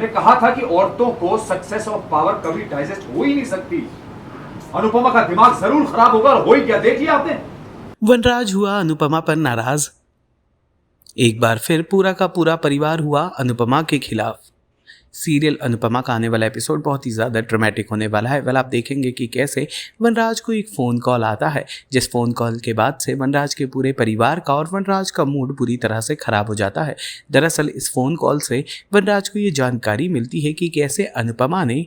कहा था कि औरतों को सक्सेस और पावर कभी डाइजेस्ट हो ही नहीं सकती। अनुपमा का दिमाग जरूर खराब होगा, और हो ही क्या देखिए आपने। वनराज हुआ अनुपमा पर नाराज। एक बार फिर पूरा का पूरा परिवार हुआ अनुपमा के खिलाफ। सीरियल अनुपमा का आने वाला एपिसोड बहुत ही ज़्यादा ड्रामेटिक होने वाला है। आप देखेंगे कि कैसे वनराज को एक फ़ोन कॉल आता है, जिस फ़ोन कॉल के बाद से वनराज के पूरे परिवार का और वनराज का मूड बुरी तरह से ख़राब हो जाता है। दरअसल इस फ़ोन कॉल से वनराज को ये जानकारी मिलती है कि कैसे अनुपमा ने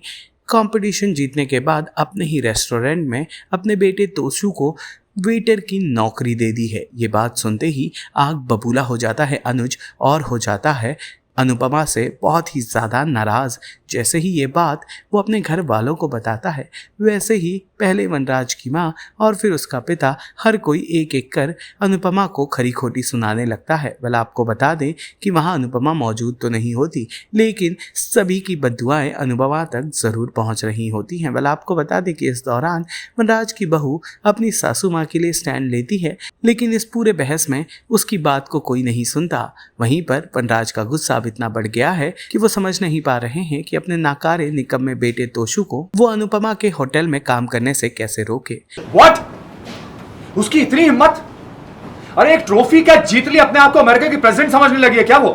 कंपटीशन जीतने के बाद अपने ही रेस्टोरेंट में अपने बेटे तोशु को वेटर की नौकरी दे दी है। ये बात सुनते ही आग बबूला हो जाता है अनुज और हो जाता है अनुपमा से बहुत ही ज़्यादा नाराज़। जैसे ही ये बात वो अपने घर वालों को बताता है, वैसे ही पहले वनराज की माँ और फिर उसका पिता, हर कोई एक एक कर अनुपमा को खरी खोटी सुनाने लगता है। आपको बता दें कि वहाँ अनुपमा मौजूद तो नहीं होती, लेकिन सभी की बद्दुआएं अनुपमा तक ज़रूर पहुँच रही होती हैं। आपको बता दें कि इस दौरान वनराज की बहू अपनी सासू माँ के लिए स्टैंड लेती है, लेकिन इस पूरे बहस में उसकी बात को कोई नहीं सुनता। वहीं पर वनराज का गुस्सा अब इतना बढ़ गया है कि वो समझ नहीं पा रहे हैं कि अपने नाकारे निकम्मे बेटे तोशु को वो अनुपमा के होटल में काम करने से कैसे रोके। What? उसकी इतनी हिम्मत! अरे एक ट्रॉफी क्या जीत ली, अपने आप को अमेरिका की प्रेसिडेंट समझने लगी है क्या वो?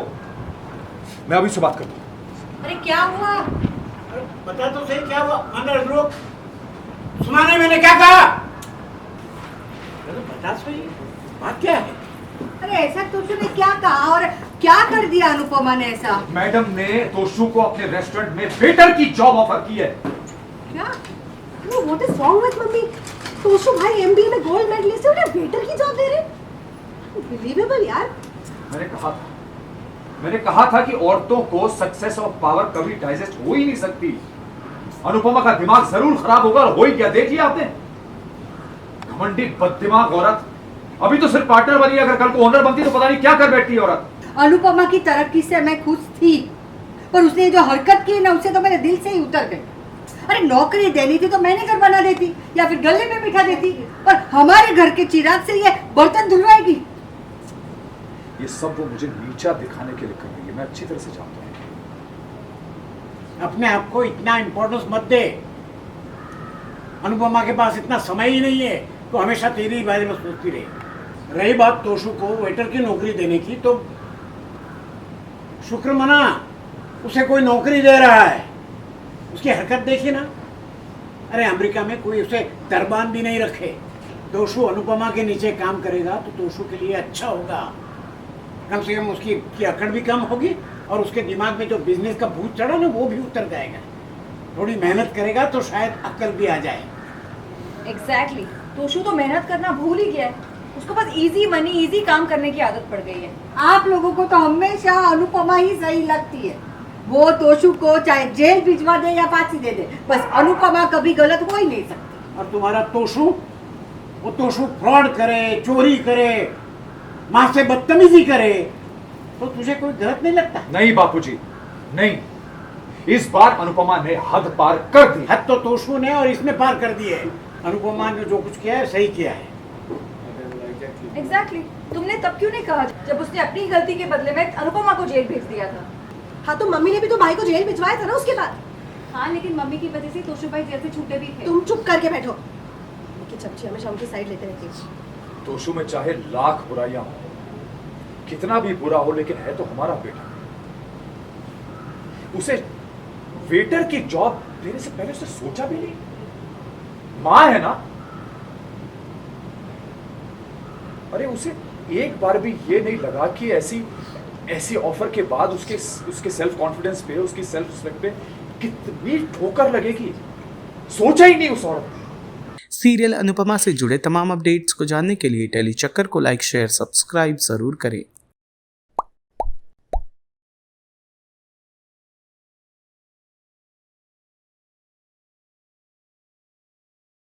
मैं अभी से बात करता हूं। अरे क्या हुआ? अरे बता तो सही क्या हुआ? अंदर रुक, सुना नहीं मैंने क्या कहा? बता सही, बात क्या है? अरे ऐसा तोशु ने क्या कहा और क्या कर दिया अनुपमा ने ऐसा? मैडम ने तोशु को अपने रेस्टोरेंट में वेटर की जॉब ऑफर की है। क्या? No, what is wrong with mummy? Toshu भाई एमबीए में गोल्ड मेडलिस्ट है, उन्हें वेटर की जॉब दे रहे? Unbelievable यार। मैंने कहा था कि औरतों को सक्सेस और पावर कभी डाइजेस्ट हो ही नहीं सकती। अनुपमा का दिमाग जरूर खराब होगा, और हो ही क्या देखिए आपने। घमंडी बददिमाग औरत, अभी तो सिर्फ पार्टनर बनी, अगर कल को ओनर बनती तो पता नहीं क्या कर बैठती है औरत। अनुपमा की तरक्की से मैं खुश थी, पर उसने जो हरकत की ना, उससे तो मेरे दिल से ही उतर गई। अरे नौकरी देनी थी तो मैंने घर बना देती या फिर गले में बिठा देती, पर हमारे घर के चिराग से ये बर्तन धुलवाएगी। ये सब वो मुझे नीचा दिखाने के लिए कर रही है, मैं अच्छी तरह से जानता हूँ। अपने आप को इतना इम्पोर्टेंस मत दे। अनुपमा के पास इतना समय ही नहीं है तो हमेशा तेरी बारे में सोचती रहे। रही बात तोशु को वेटर की नौकरी देने की, तो शुक्र मना उसे कोई नौकरी दे रहा है। उसकी हरकत देखी ना। अरे अमेरिका में कोई उसे दरबान भी नहीं रखे। तोशु अनुपमा के नीचे काम करेगा तो तोशु के लिए अच्छा होगा। कम से कम उसकी अकड़ भी कम होगी और उसके दिमाग में जो बिजनेस का भूत चढ़ा ना, वो भी उतर जाएगा। थोड़ी मेहनत करेगा तो शायद अक्ल भी आ जाए। एग्जैक्टली तोशु तो मेहनत करना भूल ही गया है। उसको बस इजी मनी इजी काम करने की आदत पड़ गई है। आप लोगों को तो हमेशा अनुपमा ही सही लगती है। वो तोशु को चाहे जेल भिजवा दे या फांसी दे दे, बस अनुपमा कभी गलत हो ही नहीं सकती। और तुम्हारा तोशु, वो तोशु फ्रॉड करे, चोरी करे, माँ से बदतमीजी करे, तो तुझे कोई गलत नहीं लगता? नहीं बापूजी, नहीं। इस बार अनुपमा ने हद पार कर दी। हद तो तोशु ने और इसने पार कर दी है। अनुपमा ने जो कुछ किया है सही किया है। एग्जैक्टली तुमने तब क्यों नहीं कहा जब उसने अपनी गलती के बदले में अनुपमा को जेल भेज दिया था? हाँ तो मम्मी ने भी तो भाई को जेल भिजवाया था ना उसके बाद। हाँ लेकिन मम्मी की वजह से तोशु भाई जेल से छूटे भी थे। तुम चुप करके बैठो। उनकी चमची हमेशा उनकी साइड लेते रहती है। तोशु में चाहे लाख बुराइयां हो, कितना भी बुरा हो, लेकिन है तो हमारा बेटा। उसे वेटर की जॉब देने से पहले उसने सोचा भी नहीं। मां है ना। अरे उसे एक बार भी ये नहीं लगा कि ऐसी ऑफर के बाद उसके सेल्फ कॉन्फिडेंस पे, उसकी सेल्फ रिस्पेक्ट पे कितनी ठोकर लगेगी। सोचा ही नहीं उस औरत ने। सीरियल अनुपमा से जुड़े तमाम अपडेट्स को जानने के लिए टेली चक्कर को लाइक, शेयर, सब्सक्राइब जरूर करें।